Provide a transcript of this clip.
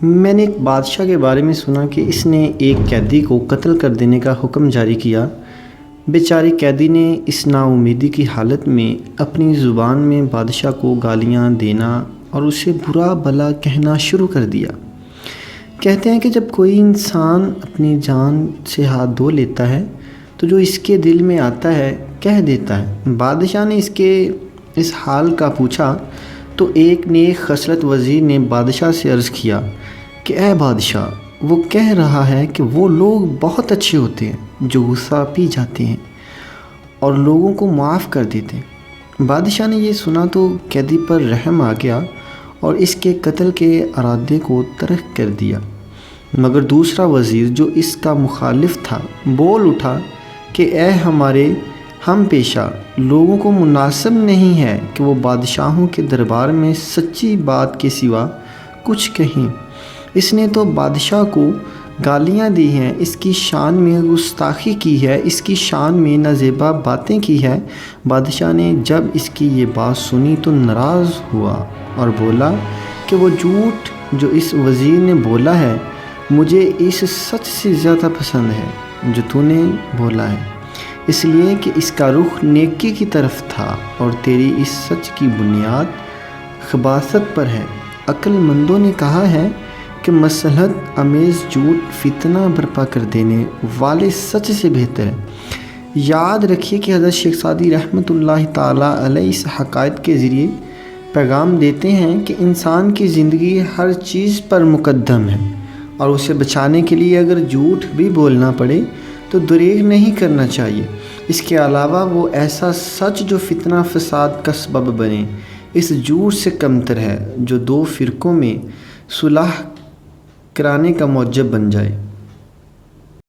میں نے ایک بادشاہ کے بارے میں سنا کہ اس نے ایک قیدی کو قتل کر دینے کا حکم جاری کیا۔ بیچارے قیدی نے اس نا امیدی کی حالت میں اپنی زبان میں بادشاہ کو گالیاں دینا اور اسے برا بھلا کہنا شروع کر دیا۔ کہتے ہیں کہ جب کوئی انسان اپنی جان سے ہاتھ دھو لیتا ہے تو جو اس کے دل میں آتا ہے کہہ دیتا ہے۔ بادشاہ نے اس حال کا پوچھا تو ایک نیک خصلت وزیر نے بادشاہ سے عرض کیا کہ اے بادشاہ، وہ کہہ رہا ہے کہ وہ لوگ بہت اچھے ہوتے ہیں جو غصہ پی جاتے ہیں اور لوگوں کو معاف کر دیتے ہیں۔ بادشاہ نے یہ سنا تو قیدی پر رحم آ گیا اور اس کے قتل کے ارادے کو ترک کر دیا۔ مگر دوسرا وزیر جو اس کا مخالف تھا بول اٹھا کہ اے ہمارے ہم پیشہ، لوگوں کو مناسب نہیں ہے کہ وہ بادشاہوں کے دربار میں سچی بات کے سوا کچھ کہیں۔ اس نے تو بادشاہ کو گالیاں دی ہیں، اس کی شان میں گستاخی کی ہے، اس کی شان میں نازیبا باتیں کی ہے۔ بادشاہ نے جب اس کی یہ بات سنی تو ناراض ہوا اور بولا کہ وہ جھوٹ جو اس وزیر نے بولا ہے مجھے اس سچ سے زیادہ پسند ہے جو تو نے بولا ہے، اس لیے کہ اس کا رخ نیکی کی طرف تھا اور تیری اس سچ کی بنیاد خباثت پر ہے۔ عقل مندوں نے کہا ہے کہ مصلحت آمیز جھوٹ فتنہ برپا کر دینے والے سچ سے بہتر ہے۔ یاد رکھیے کہ حضرت شیخ سعدی رحمۃ اللہ تعالیٰ علیہ اس حقائق کے ذریعے پیغام دیتے ہیں کہ انسان کی زندگی ہر چیز پر مقدم ہے اور اسے بچانے کے لیے اگر جھوٹ بھی بولنا پڑے تو دریغ نہیں کرنا چاہیے۔ اس کے علاوہ وہ ایسا سچ جو فتنہ فساد کا سبب بنے اس جھوٹ سے کمتر ہے جو دو فرقوں میں صلح کرانے کا موجب بن جائے۔